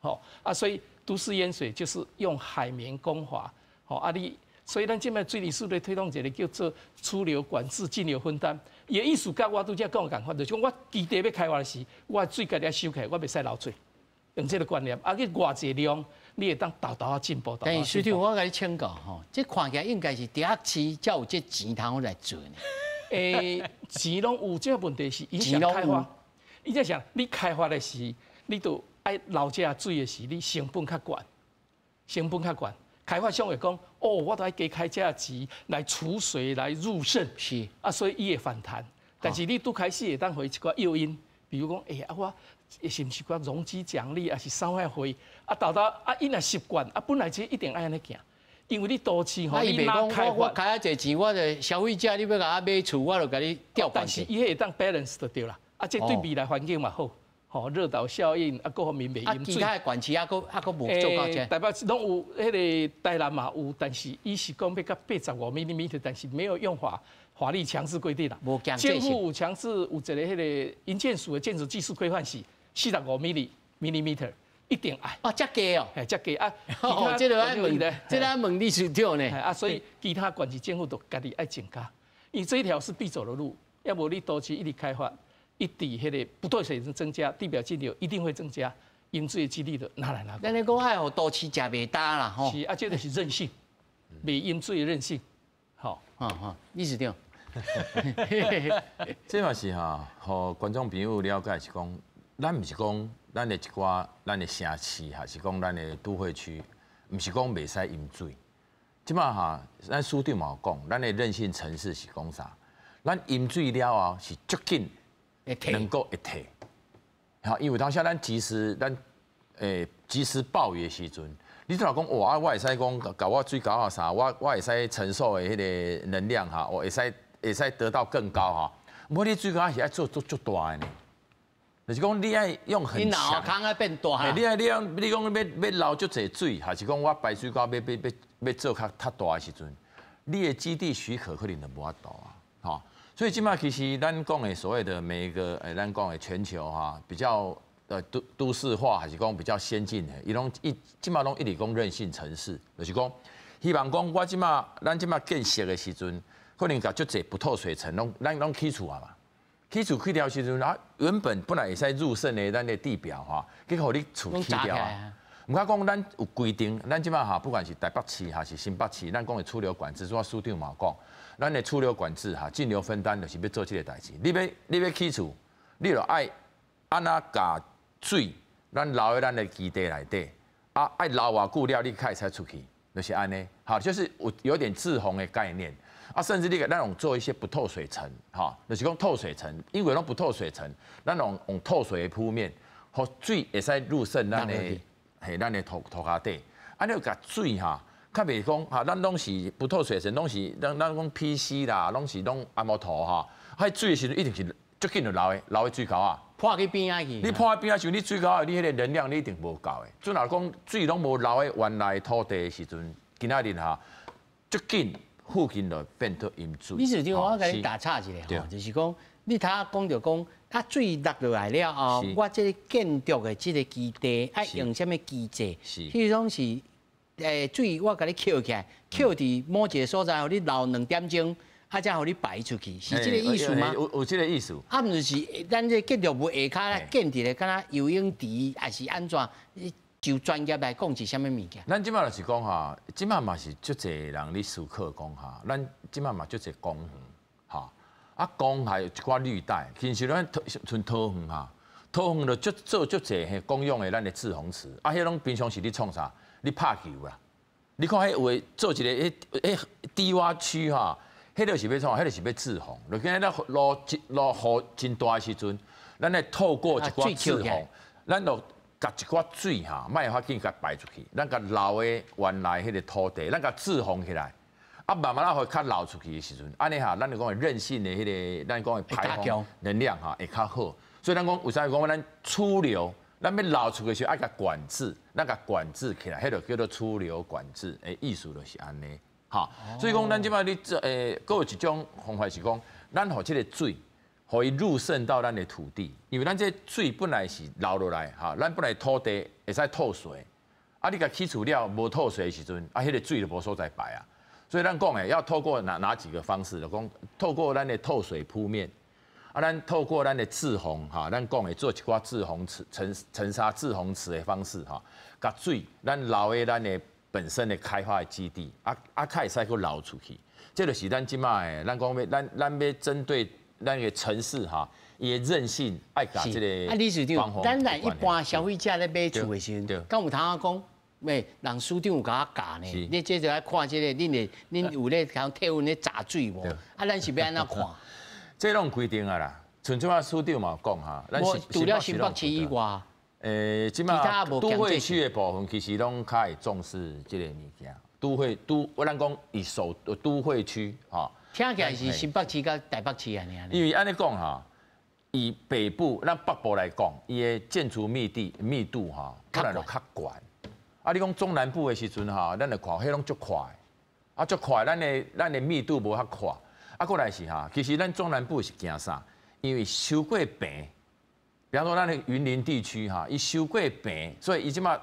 好啊，所以都市淹水就是用海绵攻华，好啊你，所以咱现在水利署在推动一个叫做出流管制、径流分担。伊的意思甲我拄则讲的共款，就是讲我基地要开发的时，我水家己收起来，我袂使流水，用这个观念，啊，去偌济量。你会当豆豆啊进步，但是水长，我甲你请教吼，这看起来应该是第一次才有这钱通来做呢。钱拢有，这个问题是影响开发。你在想，你开发的时，你都爱捞这水的时，你成本较悬，成本较悬。开发商会讲，哦，我都爱加开这钱来储水来入渗，是啊，所以伊会反弹。但是你拄开始会当回一个诱因，比如讲，我。是毋是个容积奖励，还是伤害费？啊，豆豆啊，因若习惯啊，本来就一定爱安尼行，因为你都市吼，你哪开我开啊侪钱，我的消费者你要甲我买厝，我就甲你调关系。但是伊会当 balance 就对啦，啊，这对未来环境嘛好，吼热岛效应啊，各方面袂淹水。其他的管区啊，佫无做到这。台北拢有，迄个台南嘛有，但是伊是讲要到85 mm， 但是没有用法律强制规定啦。政府有强制有一个迄个营建署的建筑技术规范是。45 mm 一定爱哦，遮低哦，遮低啊！哦，这个爱问的，这个爱问你是对呢啊，所以其他管区政府都家己爱增加，因为这一条是必走的路，要不你都市一直开发，一直迄个不透水增加，地表径流一定会增加，淹水的几率就拿来拿。咱咧讲爱互都市食袂大啦，吼。是啊，这就是韧性，袂淹水的韧性，好，你是对。这嘛是哈，互观众朋友了解是讲。咱毋是讲咱的一寡咱的城市，还是讲咱的都会区，毋是讲袂使淹水。即摆哈，咱书长嘛有讲，咱的韧性城市是讲啥？咱淹水了后是足紧能够会退。好，因为当下咱及时暴雨的时阵，你若讲哇，我会使讲搞我水搞啊啥，我会使承受的迄个能量哈，我会使得到更高哈。无你水搞是爱做足大的呢。就是讲，你爱用很强，你脑壳爱变大啦。你讲要捞足侪水，还是讲我排水沟要做较大的时阵，你的基地许可可能就无法度啊，吼。所以即摆其实咱讲的所谓的每一个咱讲的全球哈，比较都市化还是讲比较先进的，即摆拢一直讲韧性城市，就是讲希望讲咱即摆建设的时阵，可能甲足侪不透水层咱拢起厝啊嘛。起厝起掉时阵，啊，原本本来会使入渗的咱的地表哈，去互你厝起掉啊。毋过讲咱有规定，咱即摆哈，不管是台北市还是新北市，咱讲的出流管制，我书长嘛讲，咱的出流管制哈，径流分担就是要做这个代志。你要起厝，你就爱安那甲水，咱留在咱的基地内底，啊，爱留偌久了，你才会使出去，就是安尼。好，就是有点滞洪的概念。啊，甚至你给那种做一些不透水层，哈，就是讲透水层，因为拢不透水层，咱用透水的铺面，互水会使入渗咱的土骹底，啊，你甲水哈，较袂讲哈，咱拢是不透水层，拢是咱讲 PC 啦，拢是按摩头哈，迄水的时阵一定是足紧就流的水沟啊，破去边仔去，你破去边仔时，你水沟啊，你迄个能量你一定无够的。准若讲水拢无流的原来土地的时阵，今仔日哈足紧。附近就变做淹水。你是我甲你打岔一下吼，就是讲，你头讲着讲，啊水落落来了后，我这个建筑的这个基地爱用什么机制？譬如讲是，水我甲你扣起来，扣伫某一个所在，互你留2点钟，啊才互你排出去，是这个意思吗？有这个意思。啊，毋就是咱这建筑物下骹建伫咧，敢若游泳池还是安怎？就专业来讲是啥物物件？咱即摆就是讲哈，即摆嘛是足侪人咧思考讲哈，咱即摆嘛足侪公园哈，啊公还有一寡绿带，其实咱像桃园哈，桃园就做足侪嘿公用的咱的滞洪池，啊，迄拢平常时你创啥？你拍球啦，你看迄有诶做一个低洼区哈，迄就是要创，迄就是要滞洪，就今日落雨真大的时阵。咱来透过一寡滞洪，咱就甲一寡水哈，莫法紧甲排出去，咱甲留的原来迄个土地，咱甲滞洪起来，啊慢慢啊会较流出去的时阵，安尼哈，咱就讲韧性的迄个，咱讲的排洪能量哈会较好。所以咱讲为啥讲咱出流，咱要流出去时候爱甲管制，咱甲管制起来，迄就叫做出流管制。意思就是安尼。哈，所以讲咱即摆你搁有一种方法是讲，咱互即个水。可以入渗到咱的土地，因为咱这水本来是流落来，哈，咱本来土地会使透水，啊，你甲起厝了无透水的时阵，啊，迄个水就无所在排啊。所以咱讲要透过哪几个方式？就讲透过咱的透水铺面，啊，咱透过咱的滞洪，哈，咱讲的做一寡滞洪池、沉沙滞洪池的方式，哈，甲水咱留在咱的本身的开发的基地，较会使去流出去。这就是咱即卖，咱讲要咱要针对。咱个城市哈，伊的韧性爱甲这个。啊，理事长，咱来一般消费者咧买厝的时阵，敢有通讲，喂，人市长有甲我教呢？你这就要看这个，恁有咧讲体温咧炸水无？啊，咱是要安怎看？这拢规定啊啦，像即马市长嘛讲哈，咱除了新北市以外，即马都会区的部分其实拢较会重视这个物件。咱讲以首都会区哈。听起来是新北市甲台北市安尼。因为安尼讲哈，以北部咱北部来讲，伊的建筑密度哈，可能就较悬。啊，你讲中南部的时阵哈，咱来看，迄拢足快，啊足快，咱的密度无遐快。啊，过来是哈，其实咱中南部是惊啥？因为收过平，比方说咱的云林地区哈，伊收过平，所以伊即马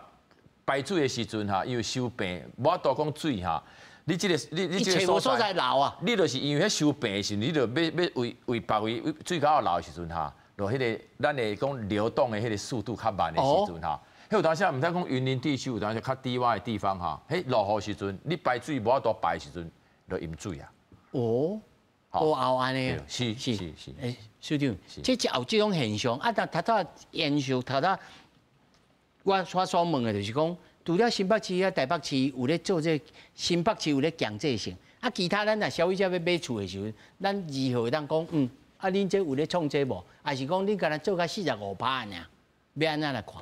排水的时阵哈，因为收平，无法度讲水哈。你这个所在流啊，你就是因为迄收病的时，你就要为别位水较流的时阵哈，就迄个咱的讲流动的迄个速度较慢的时阵哈，迄有当时唔使讲云林地区有当时较低洼的地方哈，迄落雨时阵，你排水无法度排的时阵，就淹水啊。哦，后安尼啊，是。市长，这有这种现象啊，但延续我所问的就是讲。除了新北市啊、台北市有咧做这，新北市有咧强制性，啊，其他咱若消费者要买厝的时候，咱如何当讲啊，恁这有咧创这无？还是讲恁敢若做到45%尔？要安怎来看？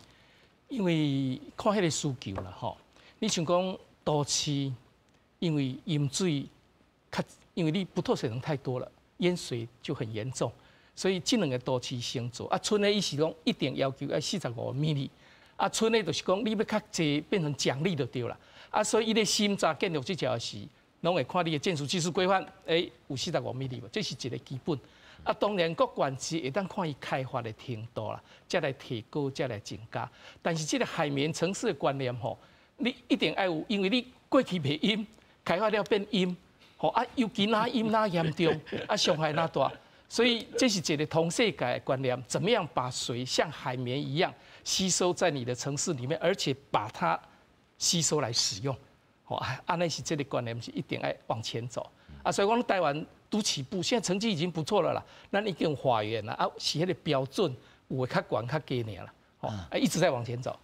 因为看迄个需求啦，吼，你像讲都市，因为淹水，因为你不透水能太多了，淹水就很严重，所以这两个都市先做。啊，村的伊是讲一定要求要45米。啊，村内就是讲，你要较济变成奖励就对了。啊，所以伊咧新扎建筑这条是，拢会看你的建筑技术规范，有45米无，这是一个基本。啊，当然各县市会当看伊开发的程度啦，再来提高，再来增加。但是这个海绵城市的观念吼，你一定要有，因为你过去袂阴，开发了变阴，吼啊，尤其哪阴哪严重，啊伤害哪大。所以这是一个同世界的观念，怎么样把水像海绵一样吸收在你的城市里面，而且把它吸收来使用，按那是这个观念是一定要往前走啊。所以讲台湾都起步，现在成绩已经不错了啦，咱已经有花园了啊，是那个标准有较悬较低点了，一直在往前走。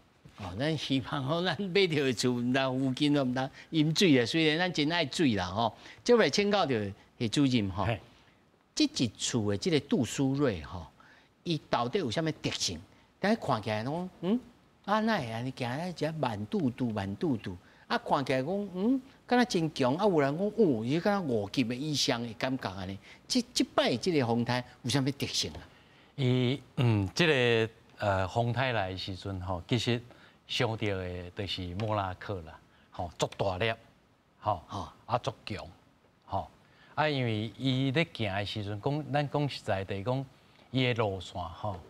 咱希望吼，咱买到的厝唔当附近都唔当淹水啊。虽然咱真爱水啦，吼，这来请教到系主任吼。这一厝的这个杜苏芮吼，伊到底有啥物特性？但是看起来拢啊，那会安尼行咧，只慢嘟嘟，啊，看起来讲敢若真强，啊，有人讲伊敢若5级的以上的感觉安尼。这摆这个风台有啥物特性啊？这个风台来的时阵吼，其实想到的就是莫拉克啦，吼，足大粒，吼，啊足强，吼。啊，因为伊咧行的时阵，咱讲实在地讲，伊的路线吼，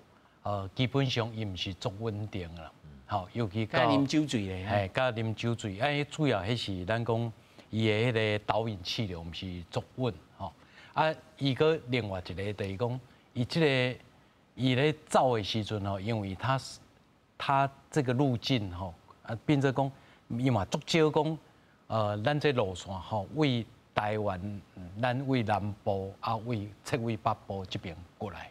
基本上伊毋是足稳定啦，吼，尤其甲啉酒醉咧，甲啉酒醉，主要迄是咱讲伊的迄个导引气流毋是足稳，吼，啊，伊个另外一个就是讲，伊咧走的时阵吼，因为它这个路径吼，变做讲伊嘛足少讲，咱这路线吼为台湾，咱为南部切为北部这边过来，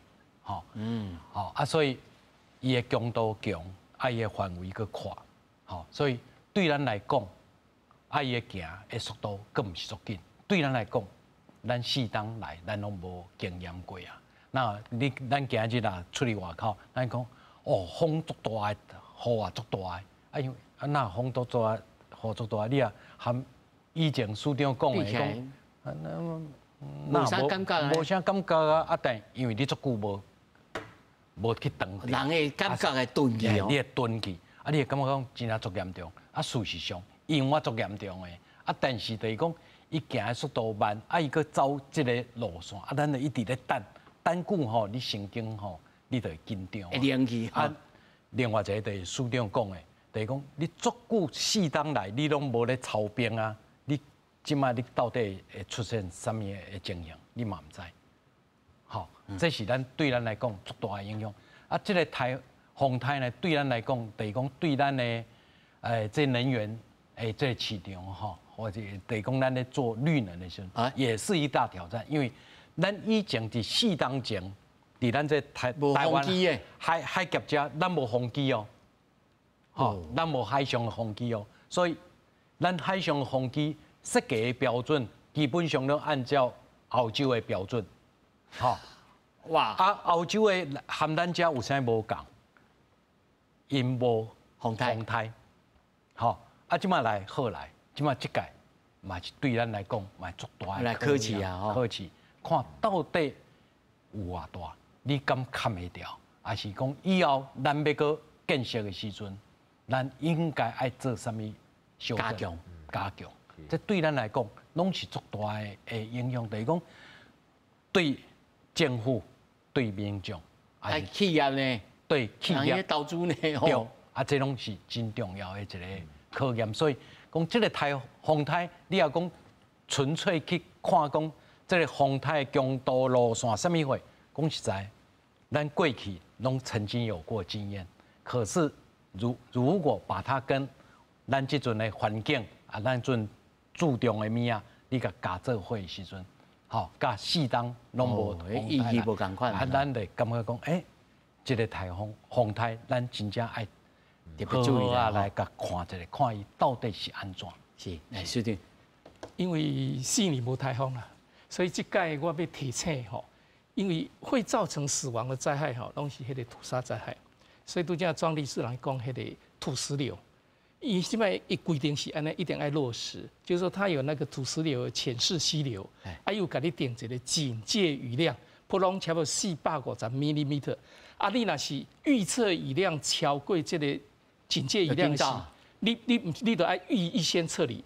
所以伊的强度强，伊的范围个宽，所以对咱来讲，伊的行的速度更毋是足紧。对咱来讲，咱4冬来，咱拢无经验过啊，咱今日啊出去外口，咱讲哦风足大的，雨也足大的，啊因为那风足大，雨足大，你啊含以前署长讲的讲，无啥感觉啊，无啥感觉啊，啊但因为你足久无去长，人的感觉会钝去哦，你会钝去，啊你会感觉讲真正足严重，啊事实上因为足严重的，啊但是就是讲伊行的速度慢，啊伊搁走即个路线，啊咱就一直咧等久吼，你神经吼你就会紧张，会凉去啊。另外一个就是署长讲的，就是讲你足久4天来，你拢无咧操兵啊，你即摆你到底会出现什么的情形，你嘛毋知。好，这是对咱来讲足大的影响。啊，这个风台呢，对咱来讲，就是讲对咱的这能源这个市场吼，或者就是讲咱咧做绿能的时候，也是一大挑战，因为咱以前伫4天前。伫咱这台湾海峡遮，咱无风机哦，吼，咱无海上的风机哦，所以咱海上的风机设计的标准，基本上都按照澳洲的标准，吼，哇，啊，澳洲的含咱遮有啥无共？因无风台，吼，啊，即摆来好来，即摆即届嘛是对咱来讲嘛足大的考试啊，考试，看到底有偌大。你敢扛会掉？还是讲以后咱要搁建设的时阵，咱应该爱做什么加强？这对咱来讲，拢是足大的影响。就是讲，对政府、对民众，还企业呢？对企业投资呢？对，啊，这拢是真重要的一个考验。所以讲，这个风台，你要讲纯粹去看讲，这个风台的强度路线什么货？讲实在，咱过去拢曾经有过经验，可是如果把它跟咱这阵的环境啊，咱阵注重的物啊，你甲加做伙的时阵，吼，甲4天拢无意义无共款，啊，咱就感觉讲，这个风台，咱真正爱特别注意啊，来甲看一下，看伊到底是安怎。是，是的，因为4年无台风啦，所以这届我要提醒吼。因为会造成死亡的灾害，哈，拢是迄个土砂灾害，所以拄则庄律师来讲，迄个土石流，伊现在一规定是安尼，一定要落实，就是说它有那个土石流浅式溪流，啊，又给你定一个警戒雨量，普通差不多450 mm， 啊，你若是预测雨量超过这个警戒雨量时，你都要预先撤离，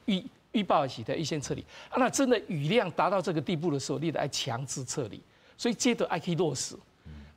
预报时的预先撤离，啊，那真的雨量达到这个地步的时候，你得要强制撤离。所以这都爱去落实。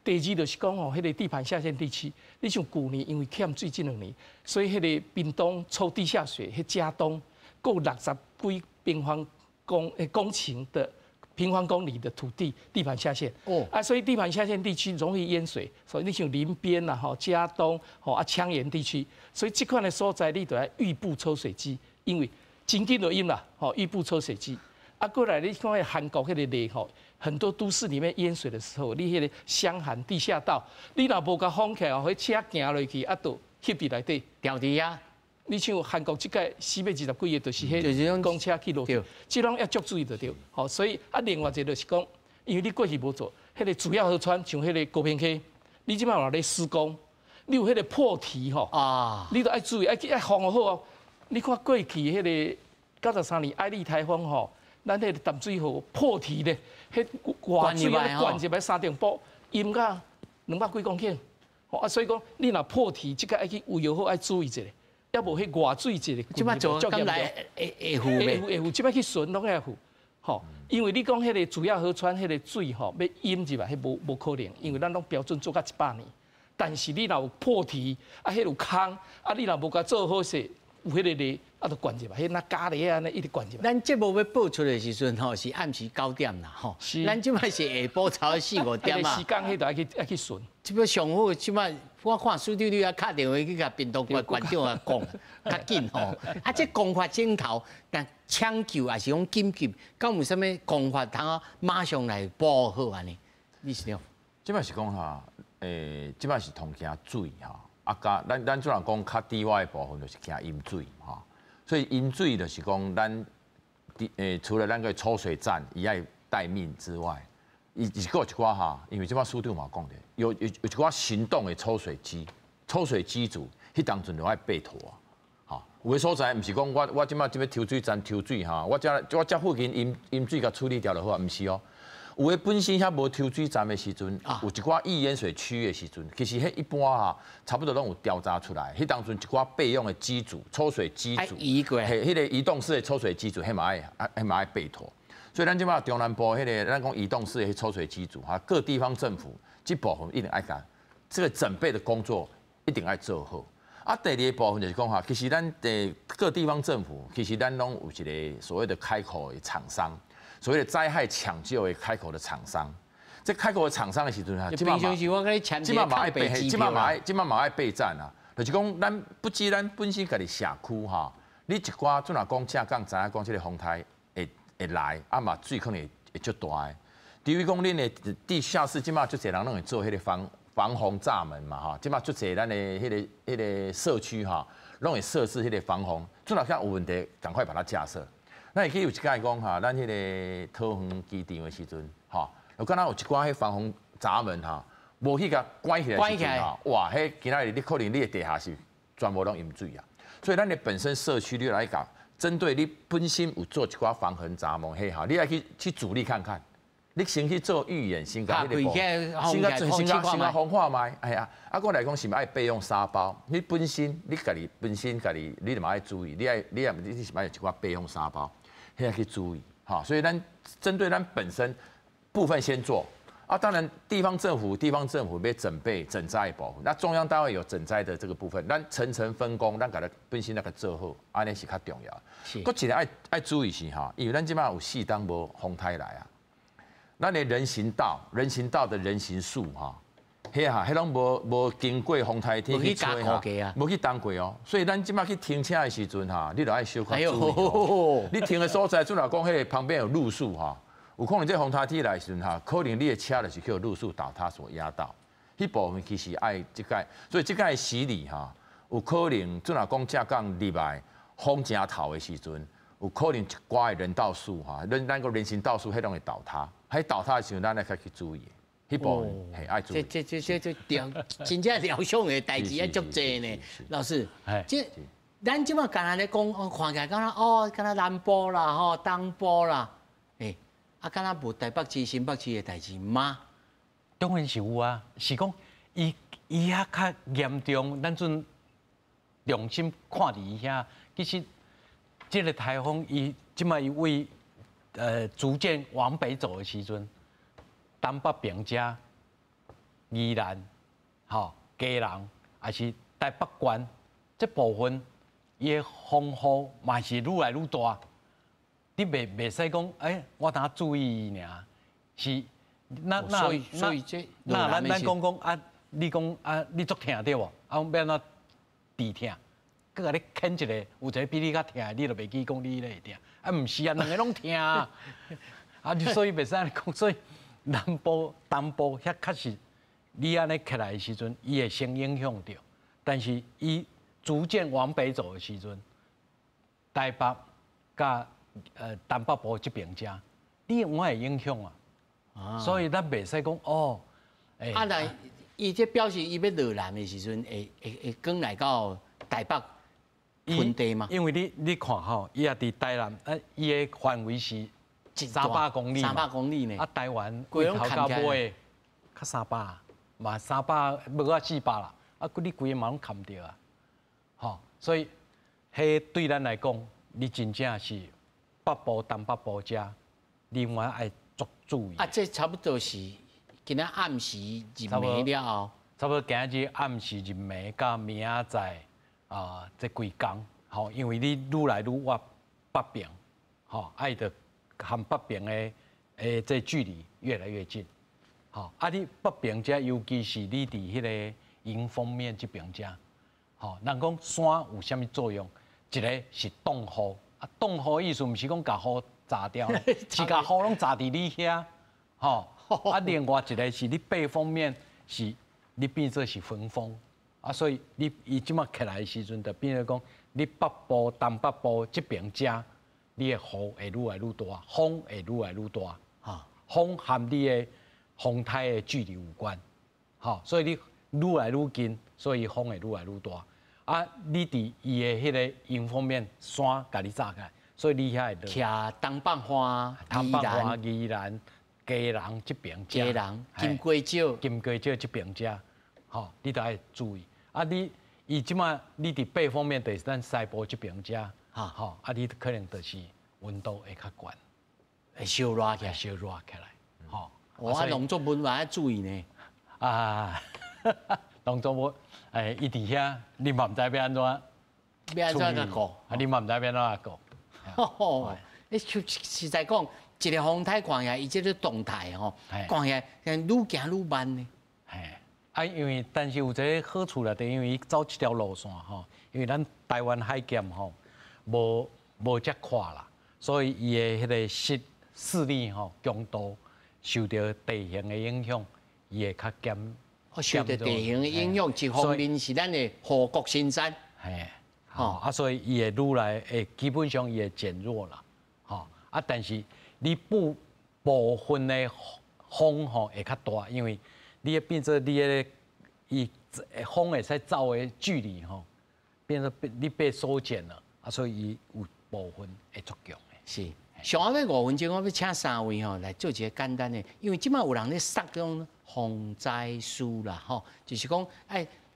第二就是讲吼，迄个地盘下陷地区，你像去年因为欠水这2年，所以迄个屏东抽地下水，迄嘉东够60几平方公顷的平方公里的土地地盘下陷。啊，所以地盘下陷地区容易淹水，所以你像林边啦、吼嘉东、吼啊羌岩地区，所以这款的所在你都要预部抽水机，因为真紧就淹啦，吼预部抽水机。啊，过来你看韩国迄个例吼。很多都市里面淹水的时候，你迄个湘涵地下道，你若无甲封起来，迄车行落去，啊，都陷伫内底，掉伫啊！你像韩国即届420几个，就是迄公车去落去，即拢要足注意着对。好，所以啊，另外一个就是讲，因为你过去无做，迄个主要河川像迄个高屏溪，你即摆话咧施工，你有迄个破堤吼，啊，你都爱注意，爱防好哦。你看过去迄个93年爱丽台风吼。咱迄个淡水河破堤咧，迄外水啊灌入来3重埔，淹到200几公顷。啊，所以讲你若破堤，即个爱去维护好，爱注意一下，要无迄外水一个。即摆做咁来会付咩？会付，即摆去巡拢要付。吼，因为你讲迄个主要河川迄个水吼要淹入来，迄无可能，因为咱拢标准做到100年。但是你若有破堤，啊，迄有坑，啊，你若无甲做好势，有迄个咧。啊，都灌入来，迄那咖喱啊，那一直灌入来。咱节目要播出的时阵吼，是暗时9点啦，吼。是。咱即摆是下晡超4、5点啊。时间迄度爱去巡。即摆上好，即摆我看苏队啊，打电话去甲屏东县县长啊讲，较紧吼。啊，这公法镜头，但抢救还是讲紧急，敢有啥物公法通啊马上来保好安尼？你是了？即摆是讲哈，即摆是通惊水哈，啊加咱主人讲较低洼的部分就是惊淹水哈。所以淹水就是讲，除了那个抽水站以外待命之外，有一寡哈，因为即摆书长嘛讲的，有一寡行动的抽水机组，迄当阵就爱备妥啊。哈，有的所在毋是讲我即摆抽水站抽水哈，我遮附近淹水甲处理掉就好啊，毋是哦。有的本身遐无抽水站的时阵，有一寡易淹水区的时阵，其实迄一般哈，差不多拢有调查出来。迄当阵一寡备用的机组、抽水机组，迄个移动式的抽水机组，迄嘛爱备妥。所以咱即摆中南部迄个咱讲移动式的抽水机组哈，各地方政府这部分一定爱干，这个准备的工作一定爱做好。啊，第二个部分就是讲哈，其实咱的各地方政府，其实咱拢有一个所谓的开口的厂商，所谓的灾害抢救的开口的厂商。这开口的厂商的时阵哈，基本上是我跟你签嘛爱备，即嘛爱备战啊。就是讲，咱不止咱本身家己社区哈，你一寡准若讲正港知影讲这个风台会来，啊嘛水可能会足大的。至于讲恁的地下室，即马足侪人拢会做迄个防洪闸门嘛哈，即马足侪咱的迄个社区哈，拢会设置迄个防洪，准若像有问题，赶快把它架设。咱会记有一届讲哈，咱迄个桃园机场的时阵哈，有敢若有一寡迄防洪闸门哈，无去甲关起来时阵哈，哇，迄今仔日你可能你的地下室全部拢淹水啊，所以咱的本身社区你来讲。针对你本身有做一寡防洪闸门，嘿哈，你来去主力看看，你先去做预演，先甲迄个先甲风化麦，哎呀，啊，我来讲是咪爱备用沙包？你本身你家己，你就嘛爱注意，你是咪有一寡备用沙包，迄去注意，哈，所以咱针对咱本身部分先做。啊，当然，地方政府要准备赈灾的部分，那中央单位有赈灾的这个部分，咱层分工，咱把它本身那个做好，安尼是较重要。是。搁一个爱注意是哈，因为咱即摆有4档无风台来啊，咱的人行道的人行树哈，迄拢无经过风台天去吹哈，无去当过哦，所以咱即摆去停车的时阵哈，你就爱小可注意哦。你停的所在，准若讲迄旁边有路树哈。有可能这风台梯来时阵哈，可能你的车就是去路树倒塌所压到，迄部分其实爱即个，所以即个洗礼哈，有可能准若讲正港入来风正头的时阵，有可能一寡的人道树哈，咱个人行道树迄种会倒塌，喺倒塌的时候咱来去注意，迄部分系爱注意。这真正疗伤的代志啊，足济呢，老师。这咱即马刚才咧讲，看起来敢若敢若南部啦，吼东部啦，啊，敢若无台北市、新北市的代志吗？当然是有啊，是讲伊遐较严重，咱阵用心看伫伊遐。其实这个台风伊即摆伊为逐渐往北走的时阵，东北边遮、宜兰、基隆，还是台北县这部分，伊的风雨嘛是愈来愈大。你袂使讲，我当注意伊尔，是所以这咱讲啊，你讲啊，你足疼对无？啊，要安怎治疼？佮甲你牵一个，有一个比你较疼，你就袂记讲你咧疼。啊，毋是啊，两个拢疼啊。啊，所以袂使安尼讲，所以南部、东部遐确实，你安尼起来的时阵，伊会先影响着。但是伊逐渐往北走的时阵，台北甲东北部这边遮，你有会影响啊。所以咱袂使讲哦。啊，来，伊这表示伊要落南的时阵，会转来到台北盆地嘛？因为你看吼，伊也伫台南，伊的范围是300公里300公里呢。啊，台湾规头到尾，较300，嘛300无啊400啦。啊，你规个嘛拢看唔到啊。吼，所以迄对咱来讲，你真正是。北部、东北部遮，另外爱足注意。啊，这差不多是今仔暗时入暝了后，差不多今日暗时入暝到明仔载这几工，因为你愈来愈往北边，爱着和北边的这距离越来越近，你北边遮，尤其是你伫迄个迎风面这边遮，人讲山有啥物作用？一个是挡雨。挡雨意思毋是讲甲雨炸掉，是甲雨拢炸伫你遐，另外一个是你背风面是你变做是分风，所以伊即马起来的时阵，就变做讲你北部、东北部这边遮，你的雨会愈来愈大，风会愈来愈大，风含你的风台的距离有关，好，所以你愈来愈近，所以风会愈来愈大。啊，你伫伊的迄个迎风面山，甲你炸开，所以你遐会落。徛东北花、东北花、宜兰、基隆这边遮，基隆、金瓜石、金瓜石这边遮，吼，你都要注意。啊，伊即马你伫北方面就是咱西部这边遮，吼，啊，你可能就是温度会较悬，会烧热起来，烧热起来，吼。我农作物嘛要注意呢。啊，农作物，伊伫遐，你嘛毋知要安怎，要安怎个顾？啊，你嘛毋知要安怎个顾。哦，你实在讲，一个风台看起来，伊这个动态吼，看起来愈行愈慢呢。啊，因为但是有一个好处啦，就因为伊走这条路线吼，因为咱台湾海峡吼无遮宽啦，所以伊的迄个视力吼强度受到地形的影响，伊会较减。受到地形的影响，一方面是咱的护国神山。啊，所以伊会愈来会基本上伊会减弱啦，啊，但是你部分的风吼会较大，因为你会变做你的伊风会使走的距离吼，变做你被缩减了，啊，所以伊有部分会足强的。是，上下要5分钟，我要请3位吼来做一个简单的，因为即马有人咧杀种防灾书啦，吼，就是讲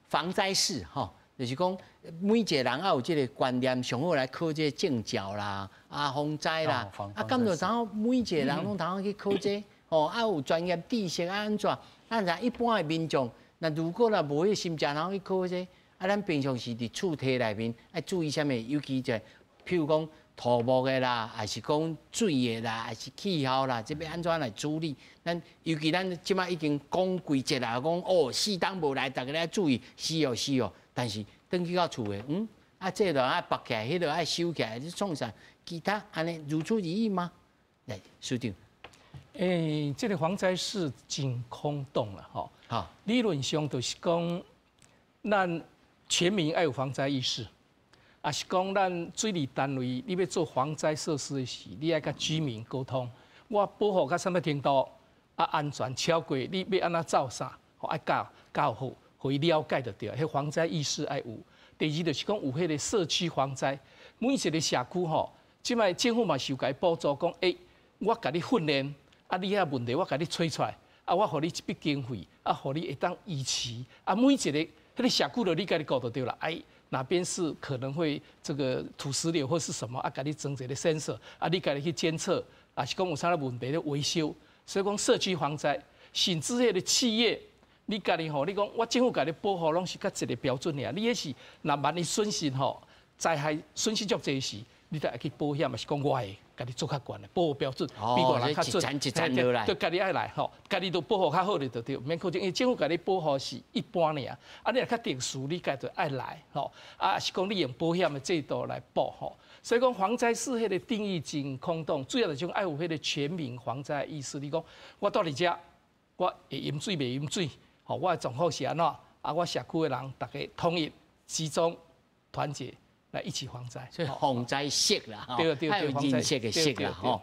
防灾士吼。就是讲，每一个人也有这个观念，上好来考这个证照啦，防灾啦，咁就然后每一个人拢通去考这，有专业知识安怎？咱一般的民众，那如果啦无迄心情，通去考这，咱平常时伫厝体内面要注意啥物？尤其就譬如讲土木的啦，还是讲水的啦，还是气候啦，这要安怎来处理？尤其咱即马已经讲几节啦，讲四冬无来，大家要注意，是哦。但是登去到厝的，这个爱拔起来，迄个爱收起来，你创啥？其他安尼如出一意吗？来，署长。这个防灾是真空洞了哈。好，理论上就是讲，咱全民要有防灾意识，也是讲咱水利单位你要做防灾设施的时，你要甲居民沟通，我保护到什么程度，安全超过你要安怎走啥，爱教好。互伊了解就对，迄防灾意识爱有。第二就是讲有迄个社区防灾，每一个社区吼，即摆政府嘛是有甲伊补助，讲我甲你训练，你遐问题我甲你找出来，我互你一笔经费，互你会当依持，每一个迄个社区就你家己顾就对啦。哪边是可能会这个土石流或是什么，甲你装一个 sensor， 你家己去监测，是讲有啥问题咧维修。所以讲社区防灾，甚至迄个企业。你家己吼，你讲我政府家己保护拢是甲一个标准尔，你迄是若万一损失吼，灾害损失足济时，你才会去保险，嘛是讲我会家己做较悬的保护标准，比外人较准，就家己爱来吼，家己都保护较好的就对，免可能因为政府家己保护是一般尔，你若较特殊，你家己爱来吼，是讲你用保险的制度来保吼，所以讲防灾是迄个定义真空洞，主要就是讲爱有迄个全民防灾意识。你讲我到你遮，我会饮水袂饮水。我的状况是安怎？我社区的人大家统一、集中、团结来一起防灾。所以防灾识啦，对，还有人识的识啦，吼。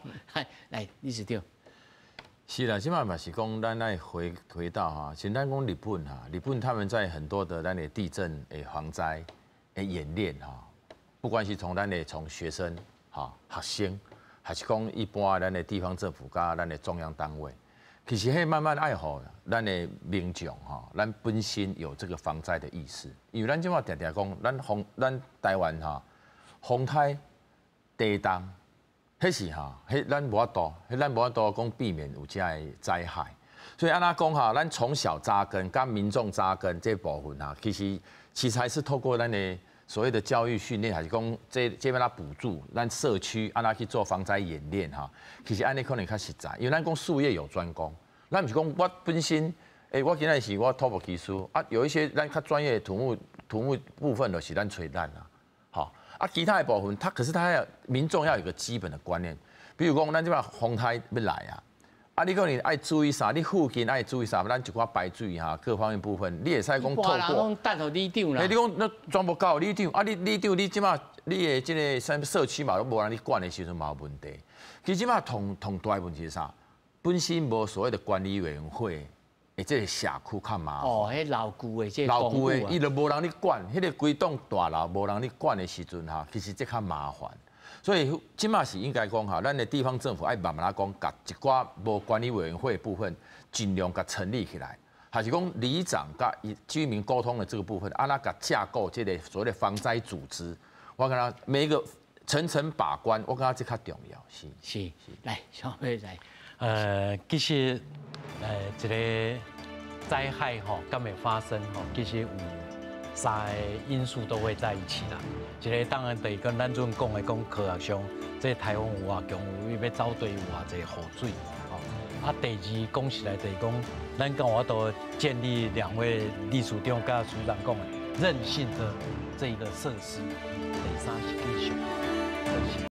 来，理事长。是啦，即摆嘛是讲咱来回到哈，简单讲日本哈，日本他们在很多的咱的地震的防灾的演练哈，不管是从学生哈、学生，还是讲一般咱的地方政府加咱的中央单位。其实，迄慢慢爱好咱的民众哈，咱本身有这个防灾的意识。因为咱即马常常讲，咱台湾哈，风台、地动，迄是哈，迄咱无法度，咱无法度讲避免有这的灾害。所以安那讲哈，咱从小扎根，跟民众扎根这部分哈，其实还是透过咱的所谓的教育训练，还是讲这边来补助咱社区安那去做防灾演练哈。其实安尼可能较实在，因为咱讲术业有专攻，咱不是讲我本身，我今仔是我土木技师有一些咱较专业的土木部分就是咱找咱啦，好其他的部分，可是他民众要有一个基本的观念，比如讲咱这边风台要来你可能爱注意啥？你附近爱注意啥？咱一寡排水各方面部分，你会使讲透过。人等候里长啦。你讲那全部交里长你长你即马你的这个社区嘛都无人你管的时阵嘛有问题。其实即马同大问题是啥？本身无所谓的管理委员会，这个社区较麻烦。哦，迄老旧的这老旧的，啊伊就无人咧管，迄个规栋大楼无人咧管的时阵哈，其实这较麻烦。所以即马是应该讲哈，咱的地方政府爱慢慢讲，甲一寡无管理委员会的部分，尽量甲成立起来，还是讲里长甲居民沟通的这个部分，安那甲架构这个所谓的防灾组织，我感觉每一个层层把关，我感觉这较重要。是，来，小妹来，其实一个灾害吼，敢会发生吼，其实有三个因素都会在一起啦。一个当然就是跟咱阵讲的讲科学上，这台风有偌强，有要走对有偌济雨水吼。啊，第二讲实来就是讲，咱跟我都建立2位秘书长甲署长讲的韧性的这一个设施。第三是继续韧性。